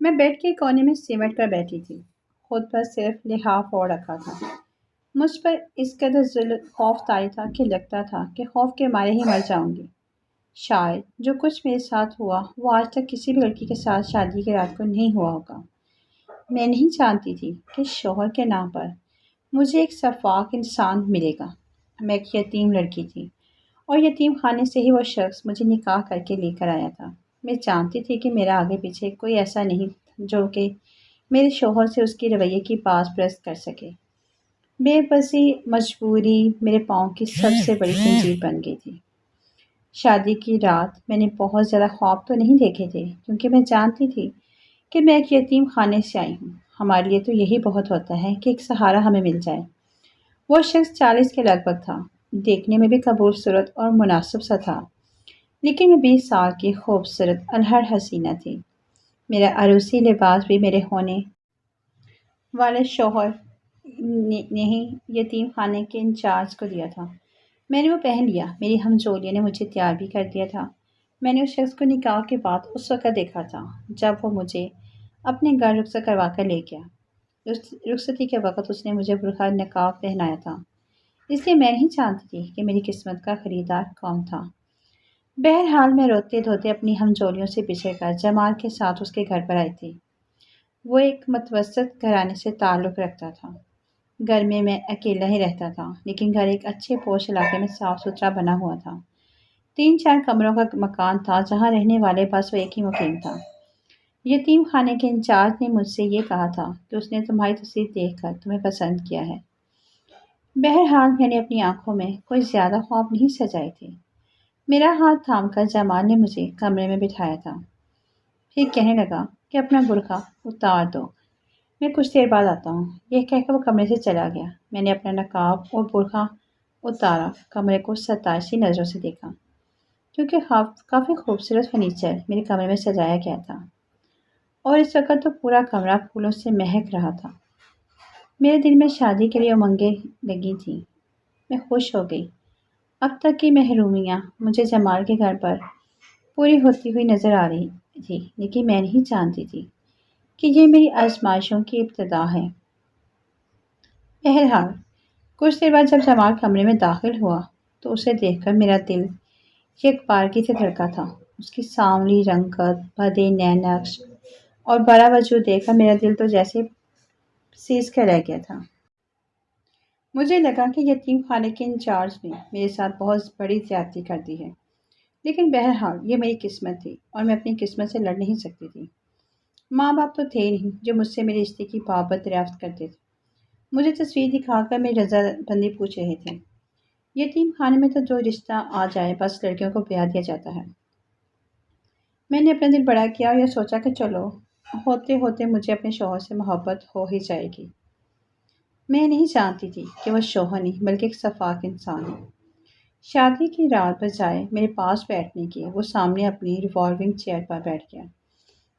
میں بیڈ کے کونے میں سمٹ کر بیٹھی تھی، خود پر صرف لحاف اوڑھ رکھا تھا۔ مجھ پر اس قدر خوف طاری تھا کہ لگتا تھا کہ خوف کے مارے ہی مر جاؤں گی۔ شاید جو کچھ میرے ساتھ ہوا وہ آج تک کسی بھی لڑکی کے ساتھ شادی کی رات کو نہیں ہوا ہوگا۔ میں نہیں جانتی تھی کہ شوہر کے نام پر مجھے ایک شفاق انسان ملے گا۔ میں ایک یتیم لڑکی تھی اور یتیم خانے سے ہی وہ شخص مجھے نکاح کر کے لے کر آیا تھا۔ میں جانتی تھی کہ میرا آگے پیچھے کوئی ایسا نہیں جو کہ میرے شوہر سے اس کی رویے کی پاس پرست کر سکے۔ بے بسی مجبوری میرے پاؤں کی سب سے بڑی زنجیر بن گئی تھی۔ شادی کی رات میں نے بہت زیادہ خواب تو نہیں دیکھے تھے کیونکہ میں جانتی تھی کہ میں ایک یتیم خانے سے آئی ہوں۔ ہمارے لیے تو یہی بہت ہوتا ہے کہ ایک سہارا ہمیں مل جائے۔ وہ شخص 40 کے لگ بھگ تھا، دیکھنے میں بھی قبول صورت اور مناسب سا تھا، لیکن میں 20 سال کی خوبصورت الہڑ حسینہ تھی۔ میرا عروسی لباس بھی میرے ہونے والے شوہر نے ہی یتیم خانے کے انچارج کو دیا تھا۔ میں نے وہ پہن لیا، میری ہمجولیوں نے مجھے تیار بھی کر دیا تھا۔ میں نے اس شخص کو نکاح کے بعد اس وقت دیکھا تھا جب وہ مجھے اپنے گھر رخصت کروا کر لے گیا۔ رخصتی کے وقت اس نے مجھے برقع نقاب پہنایا تھا، اس لیے میں نہیں جانتی تھی کہ میری قسمت کا خریدار کون تھا۔ بہرحال میں روتے دھوتے اپنی ہمجولیوں سے بچھڑ کر جمال کے ساتھ اس کے گھر پر آئی تھی۔ وہ ایک متوسط گھرانے سے تعلق رکھتا تھا۔ گھر میں اکیلا ہی رہتا تھا، لیکن گھر ایک اچھے پوش علاقے میں صاف ستھرا بنا ہوا تھا۔ 3-4 کمروں کا مکان تھا جہاں رہنے والے بس وہ ایک ہی مقیم تھا۔ یتیم خانے کے انچارج نے مجھ سے یہ کہا تھا کہ اس نے تمہاری تصویر دیکھ کر تمہیں پسند کیا ہے۔ بہرحال میں نے اپنی آنکھوں میں کوئی زیادہ خواب نہیں سجائے تھے۔ میرا ہاتھ تھام کر جمال نے مجھے کمرے میں بٹھایا تھا، پھر کہنے لگا کہ اپنا برقع اتار دو، میں کچھ دیر بعد آتا ہوں۔ یہ کہہ کر وہ کمرے سے چلا گیا۔ میں نے اپنا نقاب اور برقع اتارا، کمرے کو ستائشی نظروں سے دیکھا کیونکہ کافی خوبصورت فرنیچر میرے کمرے میں سجایا گیا تھا اور اس وقت تو پورا کمرہ پھولوں سے مہک رہا تھا۔ میرے دل میں شادی کے لیے امنگیں لگی تھیں۔ میں خوش ہو گئی۔ اب تک کی محرومیاں مجھے جمال کے گھر پر پوری ہوتی ہوئی نظر آ رہی تھی، لیکن میں نہیں جانتی تھی کہ یہ میری آزمائشوں کی ابتدا ہے۔ بہرحال کچھ دیر بعد جب جمال کمرے میں داخل ہوا تو اسے دیکھ کر میرا دل یک بارگی سے دھڑکا تھا۔ اس کی سانولی رنگت، بھدے نقش اور بڑا وجود دیکھ کر میرا دل تو جیسے سیز کر رہ گیا تھا۔ مجھے لگا کہ یتیم خانے کے انچارج نے میرے ساتھ بہت بڑی زیادتی کر دی ہے، لیکن بہرحال یہ میری قسمت تھی اور میں اپنی قسمت سے لڑ نہیں سکتی تھی۔ ماں باپ تو تھے نہیں جو مجھ سے میرے رشتے کی بابت دریافت کرتے تھے۔ مجھے تصویر دکھا کر میری رضا بندی پوچھ رہے تھے۔ یتیم خانے میں تو جو رشتہ آ جائے بس لڑکیوں کو بیاہ دیا جاتا ہے۔ میں نے اپنا دل بڑا کیا اور یہ سوچا کہ چلو ہوتے ہوتے مجھے اپنے شوہر سے محبت ہو ہی جائے گی۔ میں نہیں جانتی تھی کہ وہ شوہر نہیں بلکہ ایک شفاق انسان ہے۔ شادی کی رات بجائے میرے پاس بیٹھنے کے وہ سامنے اپنی ریوالونگ چیئر پر بیٹھ گیا،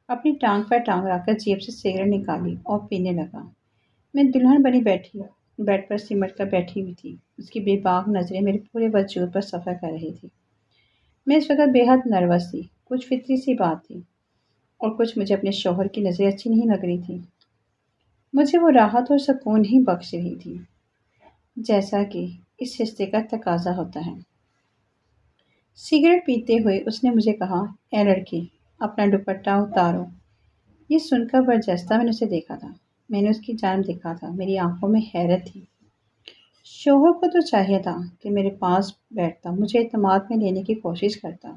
اپنی ٹانگ پر ٹانگ رکھ کر جیب سے سگریٹ نکالی اور پینے لگا۔ میں دلہن بنی بیڈ پر سمٹ کر بیٹھی ہوئی تھی، اس کی بے باک نظریں میرے پورے وجود پر سفر کر رہی تھی۔ میں اس وقت بے حد نروس تھی، کچھ فطری سی بات تھی اور کچھ مجھے اپنے شوہر کی نظریں اچھی نہیں لگ رہی تھی۔ مجھے وہ راحت اور سکون ہی بخش رہی تھی جیسا کہ اس رشتے کا تقاضا ہوتا ہے۔ سگریٹ پیتے ہوئے اس نے مجھے کہا، اے لڑکی اپنا دوپٹہ اتارو۔ یہ سن کر برجستہ میں نے اسے دیکھا تھا۔ میں نے اس کی جانب دیکھا تھا، میری آنکھوں میں حیرت تھی۔ شوہر کو تو چاہیے تھا کہ میرے پاس بیٹھتا، مجھے اعتماد میں لینے کی کوشش کرتا،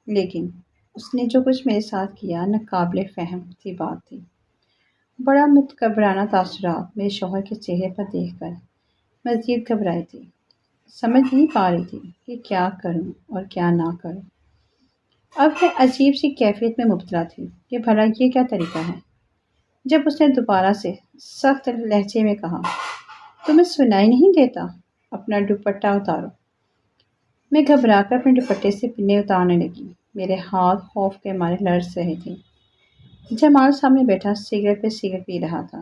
لیکن اس نے جو کچھ میرے ساتھ کیا ناقابل فہم سی بات تھی۔ بڑا متکبرانہ تاثرات میرے شوہر کے چہرے پر دیکھ کر مزید گھبرائی تھی۔ سمجھ نہیں پا رہی تھی کہ کیا کروں اور کیا نہ کروں۔ اب میں عجیب سی کیفیت میں مبتلا تھی کہ بھلا یہ کیا طریقہ ہے۔ جب اس نے دوبارہ سے سخت لہجے میں کہا، تمہیں سنائی نہیں دیتا، اپنا دوپٹہ اتارو۔ میں گھبرا کر اپنے دوپٹے سے پنیں اتارنے لگی، میرے ہاتھ خوف کے مارے لرز رہے تھے۔ جمال سامنے بیٹھا سگریٹ پہ سگریٹ پی رہا تھا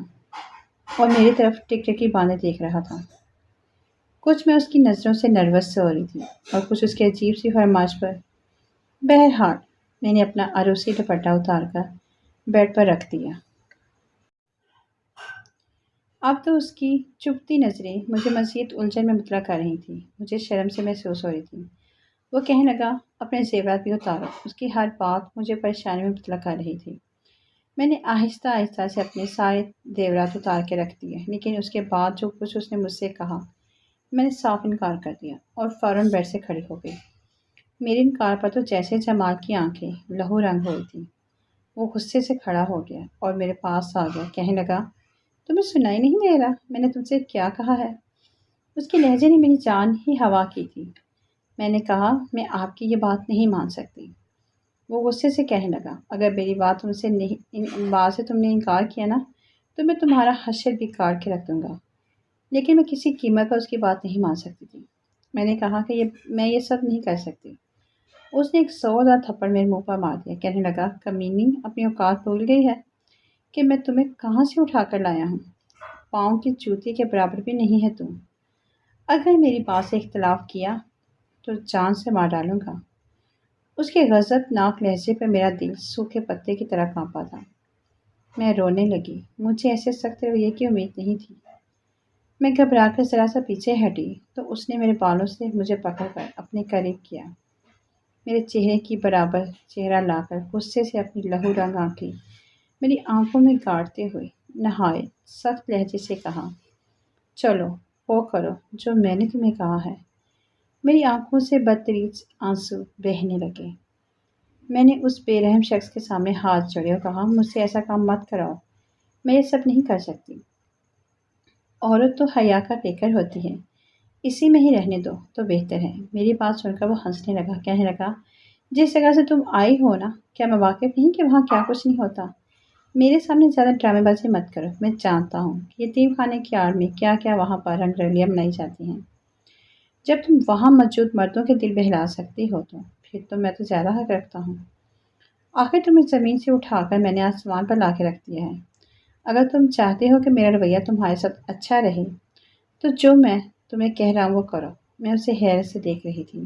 اور میری طرف ٹکٹکی باندھے دیکھ رہا تھا۔ کچھ میں اس کی نظروں سے نروس سے ہو رہی تھی اور کچھ اس کی عجیب سی فرمائش پر۔ بہرحال میں نے اپنا عروسی دوپٹہ اتار کر بیڈ پر رکھ دیا۔ اب تو اس کی چبھتی نظریں مجھے مزید الجھن میں مبتلا کر رہی تھیں۔ مجھے شرم سے محسوس ہو رہی تھی۔ وہ کہنے لگا، اپنے زیورات بھی اتارو۔ اس کی ہر بات مجھے پریشانی میں مبتلا کر رہی تھی۔ میں نے آہستہ آہستہ سے اپنے سارے زیورات اتار کے رکھ دیے، لیکن اس کے بعد جو کچھ اس نے مجھ سے کہا، میں نے صاف انکار کر دیا اور فوراً بیڈ سے کھڑی ہو گئی۔ میرے انکار پر تو جیسے جمال کی آنکھیں لہو رنگ ہوئی تھیں۔ وہ غصے سے کھڑا ہو گیا اور میرے پاس آ گیا، کہنے لگا، تمہیں سنائی نہیں دے رہا میں نے تم سے کیا کہا ہے؟ اس کے لہجے نے میری جان ہی ہوا کی تھی۔ میں نے کہا، میں آپ کی یہ بات نہیں مان سکتی۔ وہ غصے سے کہنے لگا، اگر میری بات سے تم نے انکار کیا نا، تو میں تمہارا حشر بھی کاٹ کے رکھ دوں گا۔ لیکن میں کسی قیمت پر اس کی بات نہیں مان سکتی تھی۔ میں نے کہا کہ میں یہ سب نہیں کر سکتی۔ اس نے ایک زوردار تھپڑ میرے منہ پر مار دیا، کہنے لگا، کمینی، اپنی اوقات بھول گئی ہے کہ میں تمہیں کہاں سے اٹھا کر لایا ہوں؟ پاؤں کی جوتی کے برابر بھی نہیں ہے تم۔ اگر میری بات سے اختلاف کیا تو جان سے مار ڈالوں گا۔ اس کے غضب ناک لہجے پہ میرا دل سوکھے پتے کی طرح کانپا تھا۔ میں رونے لگی۔ مجھے ایسے سخت رویے کی امید نہیں تھی۔ میں گھبرا کر ذرا سا پیچھے ہٹی تو اس نے میرے بالوں سے مجھے پکڑ کر اپنے قریب کیا۔ میرے چہرے کی برابر چہرہ لا کر غصے سے اپنی لہو رنگ آنکھیں میری آنکھوں میں گاڑتے ہوئے نہایت سخت لہجے سے کہا، چلو وہ کرو جو میں نے تمہیں کہا ہے۔ میری آنکھوں سے بدتریج آنسو بہنے لگے۔ میں نے اس بے رحم شخص کے سامنے ہاتھ جوڑے اور کہا، مجھ سے ایسا کام مت کراؤ، میں یہ سب نہیں کر سکتی۔ عورت تو حیا کا پیکر ہوتی ہے، اسی میں ہی رہنے دو تو بہتر ہے۔ میری بات سن کر وہ ہنسنے لگا، کہنے لگا، جس جگہ سے تم آئی ہو نا، کیا میں واقف نہیں کہ وہاں کیا کچھ نہیں ہوتا؟ میرے سامنے زیادہ ڈرامے بازی مت کرو۔ میں جانتا ہوں کہ یتیم خانے کی آڑ میں کیا کیا وہاں پر رنگ رلیاں بنائی جاتی ہیں۔ جب تم وہاں موجود مردوں کے دل بہلا سکتی ہو تو پھر تو میں تو زیادہ حق رکھتا ہوں۔ آخر تمہیں زمین سے اٹھا کر میں نے آسمان پر لا کے رکھ دیا ہے۔ اگر تم چاہتے ہو کہ میرا رویہ تمہارے ساتھ اچھا رہے تو جو میں تمہیں کہہ رہا ہوں وہ کرو۔ میں اسے حیرت سے دیکھ رہی تھی۔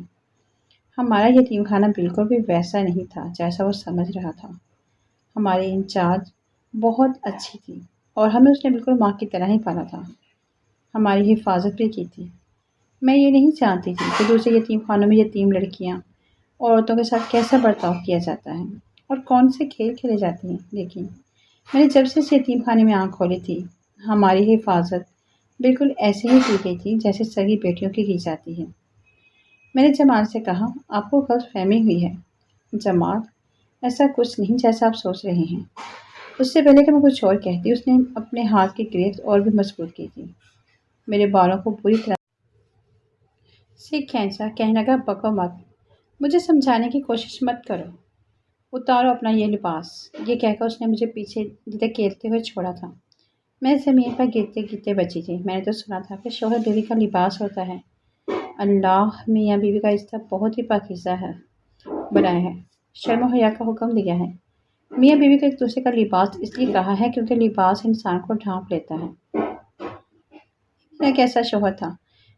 ہمارا یتیم خانہ بالکل بھی ویسا نہیں تھا جیسا وہ سمجھ رہا تھا۔ ہماری انچارج بہت اچھی تھی اور ہمیں اس نے بالکل ماں کی طرح ہی پالا تھا۔ ہماری حفاظت بھی کی تھی۔ میں یہ نہیں جانتی تھی کہ دوسرے یتیم خانوں میں یتیم لڑکیاں اور عورتوں کے ساتھ کیسا برتاؤ کیا جاتا ہے اور کون سے کھیل کھیلے جاتے ہیں، لیکن میں نے جب سے اس یتیم خانے میں آنکھ کھولی تھی، ہماری حفاظت بالکل ایسے ہی کی گئی تھی جیسے سگی بیٹیوں کی جاتی ہے۔ میں نے جمال سے کہا، آپ کو غلط فہمی ہوئی ہے جمال، ایسا کچھ نہیں جیسا آپ سوچ رہے ہیں۔ اس سے پہلے کہ میں کچھ اور کہتی، اس نے اپنے ہاتھ کی گرفت اور بھی مضبوط کی تھی۔ میرے بالوں کو پوری طرح سے کھینچا، کہنے لگا، بکو مت، مجھے سمجھانے کی کوشش مت کرو، اتارو اپنا یہ لباس۔ یہ کہہ کر اس نے مجھے پیچھے دھکیلتے ہوئے چھوڑا تھا۔ میں زمین پر گرتے گرتے بچی تھی۔ میں نے تو سنا تھا کہ شوہر بیوی کا لباس ہوتا ہے۔ اللہ میاں بیوی کا رشتہ بہت ہی پاکیزہ ہے بنایا ہے، شرم و حیا کا حکم دیا ہے۔ میاں بیوی کا ایک دوسرے کا لباس اس لیے کہا ہے کیونکہ لباس انسان کو ڈھانپ لیتا ہے۔ ایک ایسا شوہر تھا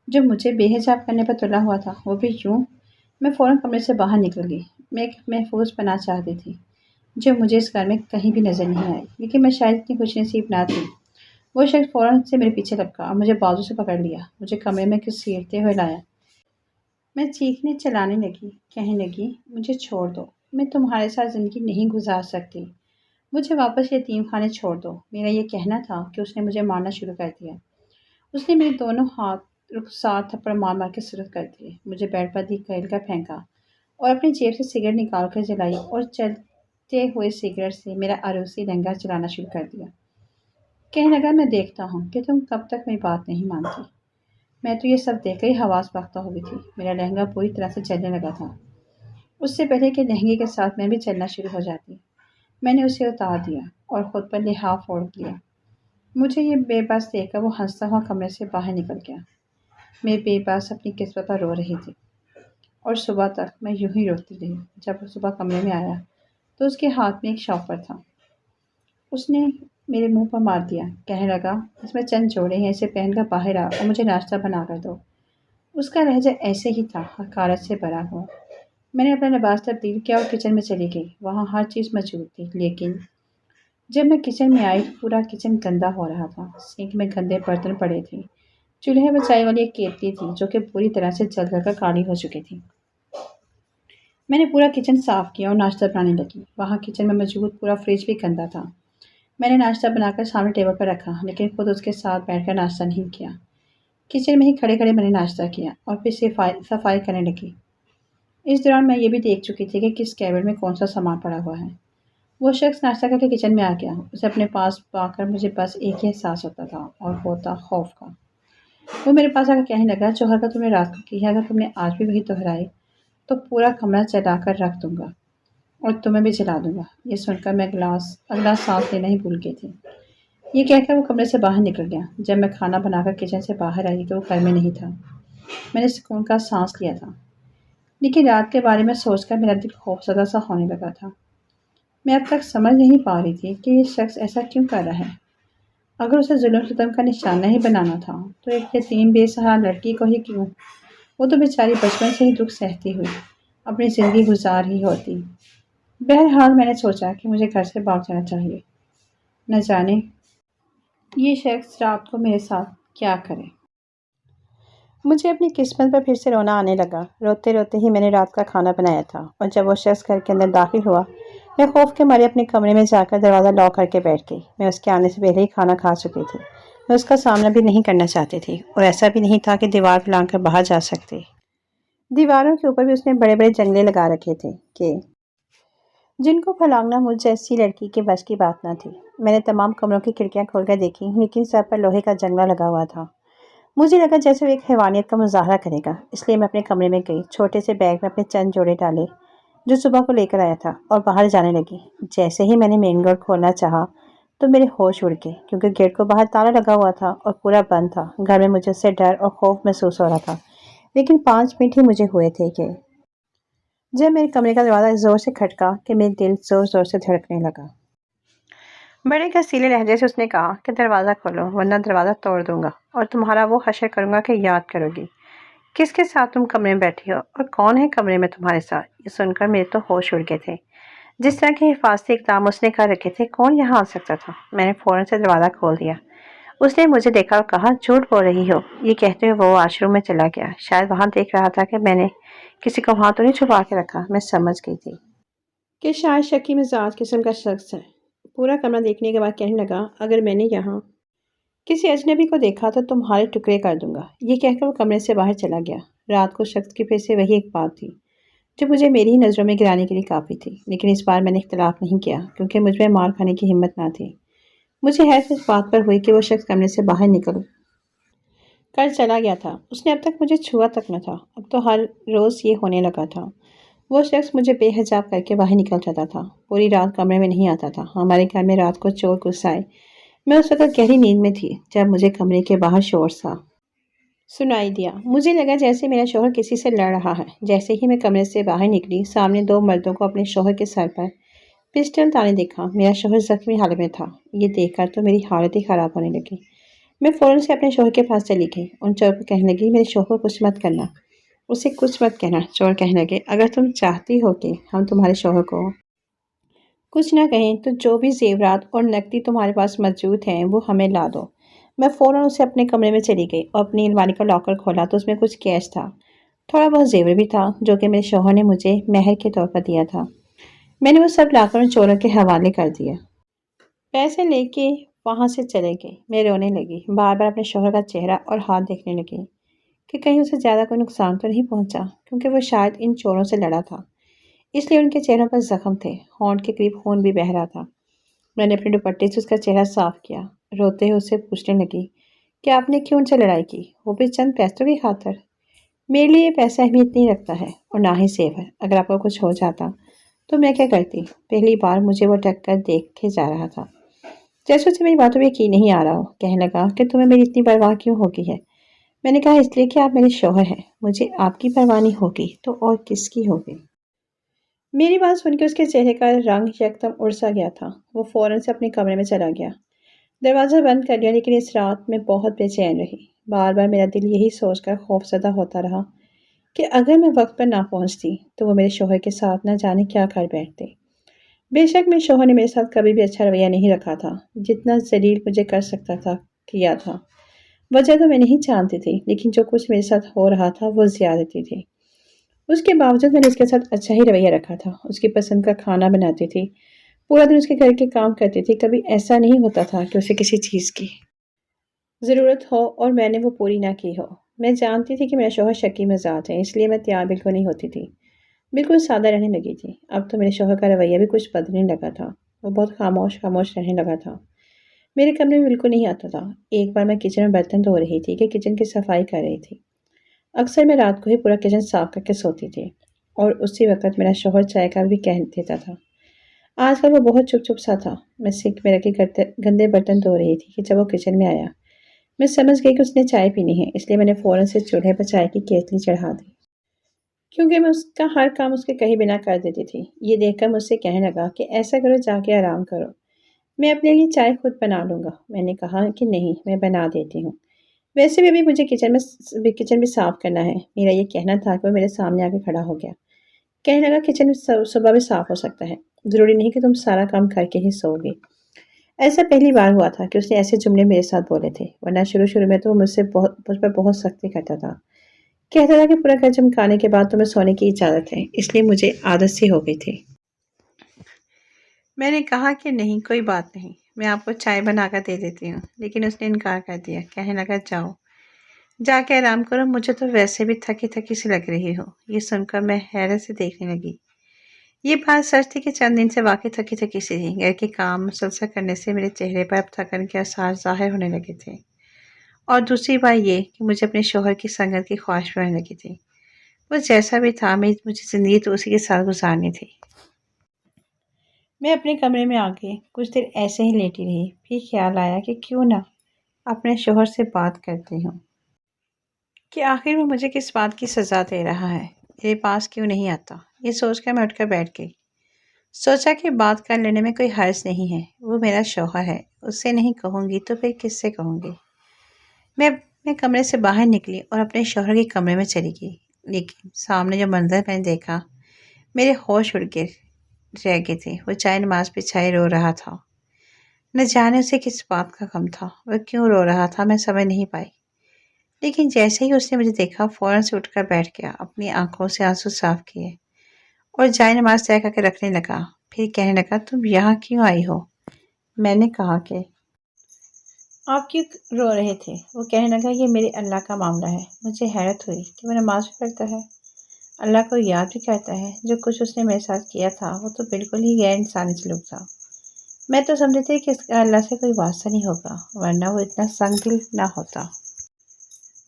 جو مجھے بے حجاب کرنے پر تلا ہوا تھا، وہ بھی یوں۔ میں فوراً کمرے سے باہر نکل گئی۔ میں ایک محفوظ پناہ چاہتی تھی جو مجھے اس گھر میں کہیں بھی نظر نہیں آئی، لیکن میں شاید اتنی خوش نصیب نہ تھی۔ وہ شخص فوراً سے میرے پیچھے لپکا اور مجھے بازو سے پکڑ لیا، مجھے کمرے میں گھسیٹتے ہوئے لایا۔ میں چیخنے چلانے لگی، کہنے لگی، مجھے چھوڑ دو، میں تمہارے ساتھ زندگی نہیں گزار سکتی، مجھے واپس یتیم خانے چھوڑ دو۔ میرا یہ کہنا تھا کہ اس نے مجھے مارنا شروع کر دیا۔ اس نے میرے دونوں ہاتھ رخسار تھپڑ مار مار کے شروع کر دیے، مجھے بیڈ پر دھکیل کر پھینکا اور اپنی جیب سے سگریٹ نکال کر جلائی اور چلتے ہوئے سگریٹ سے میرا عروسی لہنگا چلانا شروع کر دیا۔ کہنے لگا، میں دیکھتا ہوں کہ تم کب تک میری بات نہیں مانتی۔ میں تو یہ سب دیکھ کر ہی حواس باختہ ہو گئی تھی۔ میرا لہنگا پوری طرح سے جلنے لگا تھا۔ اس سے پہلے کہ لہنگے کے ساتھ میں بھی چلنا شروع ہو جاتی، میں نے اسے اتار دیا اور خود پر لحاف اوڑھ لیا۔ مجھے یہ بے بس دیکھ کر وہ ہنستا ہوا کمرے سے باہر نکل گیا۔ میں بے بس اپنی قسمت پر رو رہی تھی اور صبح تک میں یوں ہی روتی رہی۔ جب وہ صبح کمرے میں آیا تو اس کے ہاتھ میں ایک شاپر تھا۔ اس نے میرے منہ پر مار دیا، کہنے لگا، اس میں چند جوڑے ہیں، اسے پہن کر باہر آ اور مجھے ناشتہ بنا کر دو۔ اس کا لہجہ ایسے ہی تھا، حقارت سے بھرا ہوا۔ میں نے اپنا لباس تبدیل کیا اور کچن میں چلی گئی۔ وہاں ہر چیز موجود تھی، لیکن جب میں کچن میں آئی تو پورا کچن گندا ہو رہا تھا، سینک میں گندے برتن پڑے تھے، چولہے پر چائے والی ایک کیتلی تھی جو کہ پوری طرح سے جل کر کالی ہو چکی تھی۔ میں نے پورا کچن صاف کیا اور ناشتہ بنانے لگی۔ وہاں کچن میں موجود پورا فریج بھی گندا تھا۔ میں نے ناشتہ بنا کر سامنے ٹیبل پر رکھا لیکن خود اس کے ساتھ بیٹھ کر ناشتہ نہیں کیا۔ کچن میں ہی کھڑے کھڑے میں نے ناشتہ کیا اور پھر صفائی کرنے لگی۔ اس دوران میں یہ بھی دیکھ چکی تھی کہ کس کیبن میں کون سا سامان پڑا ہوا ہے۔ وہ شخص ناشتہ کر کے کچن میں آ گیا۔ اسے اپنے پاس پا کر مجھے بس ایک ہی احساس ہوتا تھا اور ہوتا خوف کا۔ وہ میرے پاس آ کر کہنے لگا، جو حرکت تم نے رات کو کی ہے اگر تم نے آج بھی وہی دہرائی تو پورا کمرہ جلا کر رکھ دوں گا اور تمہیں بھی جلا دوں گا۔ یہ سن کر میں اگلا سانس لینا ہی بھول گئی تھی۔ یہ کہہ کر وہ کمرے سے باہر نکل گیا۔ جب میں کھانا بنا کر کچن سے باہر آئی تو وہ گھر میں نہیں تھا۔ میں نے سکون کا سانس لیا تھا، لیکن رات کے بارے میں سوچ کر میرا دل خوفزدہ سا ہونے لگا تھا۔ میں اب تک سمجھ نہیں پا رہی تھی کہ یہ شخص ایسا کیوں کر رہا ہے۔ اگر اسے ظلم ستم کا نشانہ ہی بنانا تھا تو ایک یتیم بے سہارا لڑکی کو ہی کیوں؟ وہ تو بیچاری بچپن سے ہی دکھ سہتی ہوئی اپنی زندگی گزار ہی ہوتی۔ بہرحال میں نے سوچا کہ مجھے گھر سے بھاگ جانا چاہیے، نہ جانے یہ شخص رات کو میرے ساتھ کیا کرے۔ مجھے اپنی قسمت پر پھر سے رونا آنے لگا۔ روتے روتے ہی میں نے رات کا کھانا بنایا تھا اور جب وہ شخص گھر کے اندر داخل ہوا میں خوف کے مارے اپنے کمرے میں جا کر دروازہ لاک کر کے بیٹھ گئی۔ میں اس کے آنے سے پہلے ہی کھانا کھا چکی تھی۔ میں اس کا سامنا بھی نہیں کرنا چاہتی تھی اور ایسا بھی نہیں تھا کہ دیوار پلان کر باہر جا سکتی۔ دیواروں کے اوپر بھی اس نے بڑے بڑے جنگلے لگا رکھے تھے کہ جن کو پھلانگنا مجھ جیسی لڑکی کے بس کی بات نہ تھی۔ میں نے تمام کمروں کی کھڑکیاں کھول کر دیکھی لیکن سب پر لوہے کا جنگلہ لگا ہوا تھا۔ مجھے لگا جیسے وہ ایک حیوانیت کا مظاہرہ کرے گا، اس لیے میں اپنے کمرے میں گئی، چھوٹے سے بیگ میں اپنے چند جوڑے ڈالے جو صبح کو لے کر آیا تھا اور باہر جانے لگی۔ جیسے ہی میں نے مین ڈور کھولنا چاہا تو میرے ہوش اڑ گئے کیونکہ گیٹ کو باہر تالا لگا ہوا تھا اور پورا بند تھا۔ گھر میں مجھے اس سے ڈر اور خوف محسوس ہو رہا تھا، لیکن 5 منٹ ہی مجھے ہوئے تھے کہ جب میرے کمرے کا دروازہ زور سے کھٹکا کہ میرے دل زور زور سے دھڑکنے لگا۔ بڑے غصیلے لہجے سے اس نے کہا کہ دروازہ کھولو ورنہ دروازہ توڑ دوں گا اور تمہارا وہ حشر کروں گا کہ یاد کرو گی۔ کس کے ساتھ تم کمرے میں بیٹھی ہو اور کون ہے کمرے میں تمہارے ساتھ؟ یہ سن کر میرے تو ہوش اڑ گئے تھے۔ جس طرح کے حفاظتی اقدام اس نے کر رکھے تھے، کون یہاں آ سکتا تھا؟ میں نے فوراً سے دروازہ کھول دیا۔ اس نے مجھے دیکھا اور کہا، جھوٹ بول رہی ہو۔ یہ کہتے ہوئے وہ واش روم میں چلا گیا۔ شاید وہاں دیکھ رہا تھا کہ میں نے کسی کو وہاں تو نہیں چھپا کے رکھا۔ میں سمجھ گئی تھی کہ شاید شکی مزاج قسم کا شخص ہے۔ پورا کمرہ دیکھنے کے بعد کہنے لگا، اگر میں نے یہاں کسی اجنبی کو دیکھا تو تمہارے ٹکڑے کر دوں گا۔ یہ کہہ کر وہ کمرے سے باہر چلا گیا۔ رات کو شخص کی پھر سے وہی ایک بات تھی جو مجھے میری ہی نظروں میں گرانے کے لیے کافی تھی، لیکن اس بار میں نے اختلاف نہیں کیا کیونکہ مجھ میں مار کھانے کی ہمت نہ تھی۔ مجھے حیرت اس بات پر ہوئی کہ وہ شخص کمرے سے باہر نکل کر چلا گیا تھا۔ اس نے اب تک مجھے چھوا تک نہ تھا، اب تو ہر روز یہ ہونے لگا تھا۔ وہ شخص مجھے بے حجاب کر کے باہر نکل جاتا تھا، پوری رات کمرے میں نہیں آتا تھا۔ ہمارے گھر میں رات کو چور گھس آئے۔ میں اس وقت گہری نیند میں تھی جب مجھے کمرے کے باہر شور سا سنائی دیا۔ مجھے لگا جیسے میرا شوہر کسی سے لڑ رہا ہے۔ جیسے ہی میں کمرے سے باہر نکلی، سامنے 2 مردوں کو اپنے شوہر کے سر پر پسٹل تانے دیکھا۔ میرا شوہر زخمی حالت میں تھا۔ یہ دیکھ کر تو میری حالت ہی خراب ہونے لگی۔ میں فوراً سے اپنے شوہر کے پاس چلی گئی۔ ان چور کو کہنے لگی، میرے شوہر کو کچھ مت کرنا، اسے کچھ مت کہنا۔ چور کہنے لگے، اگر تم چاہتی ہو کہ ہم تمہارے شوہر کو کچھ نہ کہیں تو جو بھی زیورات اور نقدی تمہارے پاس موجود ہیں وہ ہمیں لا دو۔ میں فوراً اسے اپنے کمرے میں چلی گئی اور اپنی الماری کا لاکر کھولا تو اس میں کچھ کیش تھا، تھوڑا بہت زیور بھی تھا جو کہ میرے شوہر نے مجھے مہر کے طور پر دیا تھا۔ میں نے وہ سب لا کر ان چوروں کے حوالے کر دیا۔ پیسے لے کے وہاں سے چلے گئے۔ میں رونے لگی، بار بار اپنے شوہر کا چہرہ اور ہاتھ دیکھنے لگی کہ کہیں اسے زیادہ کوئی نقصان تو نہیں پہنچا، کیونکہ وہ شاید ان چوروں سے لڑا تھا، اس لیے ان کے چہروں پر زخم تھے، ہونٹ کے قریب خون بھی بہہ رہا تھا۔ میں نے اپنے دوپٹے سے اس کا چہرہ صاف کیا، روتے ہوئے اسے پوچھنے لگی کہ آپ نے کیوں ان سے لڑائی کی؟ وہ بھی چند پیسوں کی خاطر؟ میرے لیے یہ پیسہ اہمیت نہیں رکھتا ہے اور نہ ہی زیور۔ اگر آپ کو کچھ ہو جاتا تو میں کیا کرتی؟ پہلی بار مجھے وہ ٹک کر دیکھے جا رہا تھا، جیسے اسے میری باتوں پہ یقین نہیں آ رہا ہو۔ کہنے لگا کہ تمہیں میری اتنی پرواہ کیوں ہوگی ہے؟ میں نے کہا، اس لیے کہ آپ میرے شوہر ہیں، مجھے آپ کی پرواہ نہیں ہوگی تو اور کس کی ہوگی؟ میری بات سن کے اس کے چہرے کا رنگ یکدم اڑ سا گیا تھا۔ وہ فوراً سے اپنے کمرے میں چلا گیا، دروازہ بند کر لیا، لیکن اس رات میں بہت بے چین رہی۔ بار بار میرا دل یہی سوچ کر خوف زدہ ہوتا رہا کہ اگر میں وقت پر نہ پہنچتی تو وہ میرے شوہر کے ساتھ نہ جانے کیا کر بیٹھتے۔ بے شک میرے شوہر نے میرے ساتھ کبھی بھی اچھا رویہ نہیں رکھا تھا، جتنا ذلیل مجھے کر سکتا تھا کیا تھا۔ وجہ تو میں نہیں جانتی تھی، لیکن جو کچھ میرے ساتھ ہو رہا تھا وہ زیادتی تھی۔ اس کے باوجود میں نے اس کے ساتھ اچھا ہی رویہ رکھا تھا، اس کی پسند کا کھانا بناتی تھی، پورا دن اس کے گھر کے کام کرتی تھی، کبھی ایسا نہیں ہوتا تھا کہ اسے کسی چیز کی ضرورت ہو اور میں نے وہ پوری نہ کی ہو۔ میں جانتی تھی کہ میرا شوہر شکی مزاج ہے، اس لیے میں تیار بالکل نہیں ہوتی تھی، بالکل سادہ رہنے لگی تھی۔ اب تو میرے شوہر کا رویہ بھی کچھ بدلنے لگا تھا، وہ بہت خاموش رہنے لگا تھا، میرے کمرے میں بالکل نہیں آتا تھا۔ ایک بار میں کچن میں برتن دھو رہی تھی کہ کچن کی صفائی کر رہی تھی۔ اکثر میں رات کو ہی پورا کچن صاف کر کے سوتی تھی اور اسی وقت میرا شوہر چائے کا بھی کہہ دیتا تھا۔ آج کل وہ بہت چپ چپ سا تھا۔ میں سنک میں رکھے گندے برتن دھو رہی تھی کہ جب وہ کچن میں آیا، میں سمجھ گئی کہ اس نے چائے پینی ہے، اس لیے میں نے فوراً سے چولہے پر چائے کی کیتلی چڑھا دی، کیونکہ میں اس کا ہر کام اس کے کہے بنا کر دیتی تھی۔ یہ دیکھ کر مجھ سے کہنے لگا کہ ایسا کرو، جا کے آرام کرو، میں اپنے لیے چائے خود بنا لوں گا۔ میں نے کہا کہ نہیں، میں بنا دیتی ہوں، ویسے بھی ابھی مجھے کچن بھی صاف کرنا ہے۔ میرا یہ کہنا تھا کہ وہ میرے سامنے آ کے کھڑا ہو گیا، کہنے لگا کچن صبح بھی صاف ہو سکتا ہے، ضروری نہیں کہ تم سارا کام کر کے ہی سو گے۔ ایسا پہلی بار ہوا تھا کہ اس نے ایسے جملے میرے ساتھ بولے تھے، ورنہ شروع میں تو وہ مجھ پر بہت سختی کرتا تھا، کہتا تھا کہ پورا گھر چمکانے کے بعد تمہیں سونے کی اجازت ہے، اس لیے مجھے عادت سی ہو گئی تھی۔ میں نے کہا کہ نہیں، کوئی بات نہیں، میں آپ کو چائے بنا کر دے دیتی ہوں، لیکن اس نے انکار کر دیا، کہنے لگا جاؤ، جا کے آرام کرو، مجھے تو ویسے بھی تھکی تھکی سی لگ رہی ہو۔ یہ سن کر میں حیرت سے دیکھنے لگی۔ یہ بات سچ تھی کہ چند دن سے واقعی تھکی تھکی سی تھی، گھر کے کام مسلسل کرنے سے میرے چہرے پر اب تھکن کے آثار ظاہر ہونے لگے تھے، اور دوسری بات یہ کہ مجھے اپنے شوہر کی سنگت کی خواہش بھی ہونے لگی تھی۔ وہ جیسا بھی تھا، مجھے زندگی تو اسی کے ساتھ گزارنی تھی۔ میں اپنے کمرے میں آ کے کچھ دیر ایسے ہی لیٹی رہی، پھر خیال آیا کہ کیوں نہ اپنے شوہر سے بات کرتی ہوں کہ آخر وہ مجھے کس بات کی سزا دے رہا ہے، میرے پاس کیوں نہیں آتا۔ یہ سوچ کر میں اٹھ کر بیٹھ گئی، سوچا کہ بات کر لینے میں کوئی حرج نہیں ہے، وہ میرا شوہر ہے، اس سے نہیں کہوں گی تو پھر کس سے کہوں گی۔ میں اپنے کمرے سے باہر نکلی اور اپنے شوہر کے کمرے میں چلی گئی، لیکن سامنے جو منظر میں نے دیکھا، میرے ہوش اڑ کے رہ گئے تھے۔ وہ چائے نماز بچھائے رو رہا تھا، نہ جانے اسے کس بات کا غم تھا، وہ کیوں رو رہا تھا میں سمجھ نہیں پائی، لیکن جیسے ہی اس نے مجھے دیکھا فوراً سے اٹھ کر بیٹھ گیا، اپنی آنکھوں سے آنسو صاف کیے اور جائے نماز طے کر کے رکھنے لگا۔ پھر کہنے لگا تم یہاں کیوں آئی ہو؟ میں نے کہا کہ آپ کیوں رو رہے تھے؟ وہ کہنے لگا یہ میرے اللہ کا معاملہ ہے۔ مجھے حیرت ہوئی کہ وہ نماز بھی پڑھتا ہے، اللہ کو یاد بھی کرتا ہے۔ جو کچھ اس نے میرے ساتھ کیا تھا وہ تو بالکل ہی غیر انسانی سلوک تھا۔ میں تو سمجھتی تھی کہ اس کا اللہ سے کوئی واسطہ نہیں ہوگا، ورنہ وہ اتنا سنگ دل نہ ہوتا۔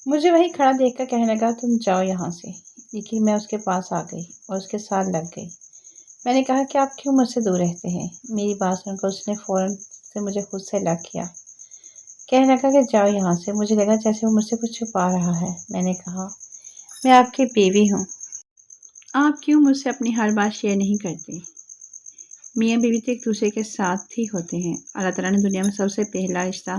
مجھے وہی کھڑا دیکھ کر کہنے لگا تم جاؤ یہاں سے، لیکن میں اس کے پاس آ گئی اور اس کے ساتھ لگ گئی۔ میں نے کہا کہ آپ کیوں مجھ سے دور رہتے ہیں؟ میری بات سن کر اس نے فوراً سے مجھے خود سے الگ کیا، کہنے لگا کہ جاؤ یہاں سے۔ مجھے لگا جیسے وہ مجھ سے کچھ چھپا رہا ہے۔ میں نے کہا میں آپ کی بیوی ہوں، آپ کیوں مجھ سے اپنی ہر بات شیئر نہیں کرتی؟ میاں بیوی تو ایک دوسرے کے ساتھ ہی ہوتے ہیں، اللہ تعالیٰ نے دنیا میں سب سے پہلا رشتہ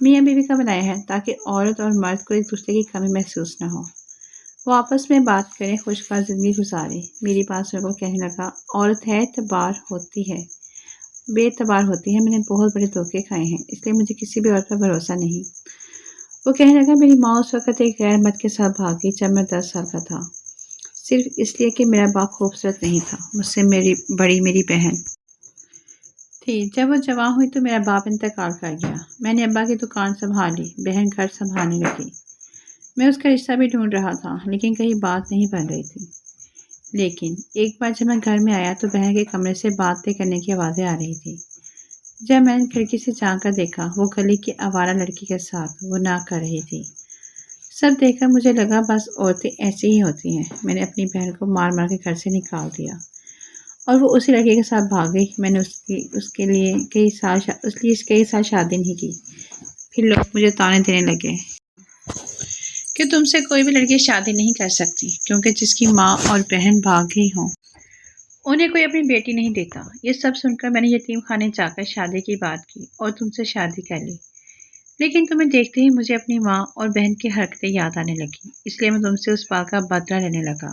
میاں بیوی کا بنایا ہے تاکہ عورت اور مرد کو ایک دوسرے کی کمی محسوس نہ ہو، وہ آپس میں بات کریں، خوشگوار زندگی گزاریں۔ میری بات سن کر کہنے لگا عورت ہے اعتبار ہوتی ہے، بے اعتبار ہوتی ہے، میں نے بہت بڑے دھوکے کھائے ہیں، اس لیے مجھے کسی بھی عورت پر بھروسہ نہیں۔ وہ کہنے لگا میری ماں اس وقت ایک غیر مرد کے ساتھ بھاگ گئی جب میں 10 سال کا تھا، صرف اس لیے کہ میرا باپ خوبصورت نہیں تھا، مجھ سے میری بہن تھی۔ جب وہ جوان ہوئی تو میرا باپ انتقال کر گیا، میں نے ابا کی دکان سنبھالی، بہن گھر سنبھالنے لگی۔ میں اس کا رشتہ بھی ڈھونڈ رہا تھا لیکن کہیں بات نہیں بن رہی تھی، لیکن ایک بار جب میں گھر میں آیا تو بہن کے کمرے سے باتیں کرنے کی آوازیں آ رہی تھی۔ جب میں نے کھڑکی سے جھانک کر دیکھا، وہ گلی کی آوارہ لڑکی کے ساتھ وہ ناک کر رہی تھی۔ سب دیکھ کر مجھے لگا بس عورتیں ایسی ہی ہوتی ہیں۔ میں نے اپنی بہن کو مار مار کے گھر سے نکال دیا اور وہ اسی لڑکے کے ساتھ بھاگ گئی۔ میں نے اس کے لیے کئی سال شادی نہیں کی۔ پھر لوگ مجھے تانے دینے لگے کہ تم سے کوئی بھی لڑکی شادی نہیں کر سکتی کیونکہ جس کی ماں اور بہن بھاگ گئی ہوں انہیں کوئی اپنی بیٹی نہیں دیتا۔ یہ سب سن کر میں نے یتیم خانے جا کر شادی کی بات کی اور تم سے شادی کر لی، لیکن تمہیں دیکھتے ہی مجھے اپنی ماں اور بہن کی حرکتیں یاد آنے لگی، اس لیے میں تم سے اس بات کا بدلہ لینے لگا۔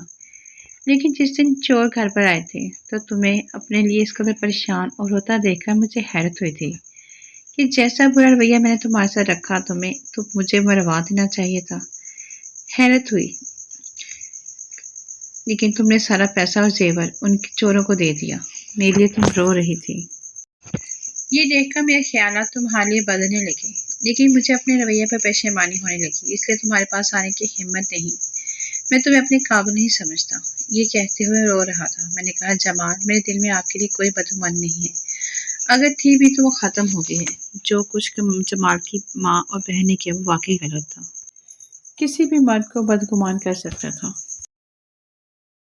لیکن جس دن چور گھر پر آئے تھے تو تمہیں اپنے لیے اس قدر پریشان اور روتا دیکھ کر مجھے حیرت ہوئی تھی کہ جیسا برا رویہ میں نے تمہارے ساتھ رکھا تمہیں تو مجھے مروا دینا چاہیے تھا۔ حیرت ہوئی، لیکن تم نے سارا پیسہ اور زیور ان چوروں کو دے دیا۔ میرے لیے تم رو رہی تھی۔ یہ دیکھ کر میرے خیالات تمہارے لیے بدلنے لگے، لیکن مجھے اپنے رویے پر پشیمانی ہونے لگی، اس لیے تمہارے پاس آنے کی ہمت نہیں۔ میں تمہیں اپنے قابل نہیں سمجھتا۔ یہ کہتے ہوئے رو رہا تھا۔ میں نے کہا، جمال، میرے دل میں آپ کے لیے کوئی بدگمانی نہیں ہے، اگر تھی بھی تو وہ ختم ہو گئی ہے۔ جو کچھ جمال کی ماں اور بہن نے کیا وہ واقعی غلط تھا۔ کسی بھی مرد کو بدگمان کر سکتا تھا۔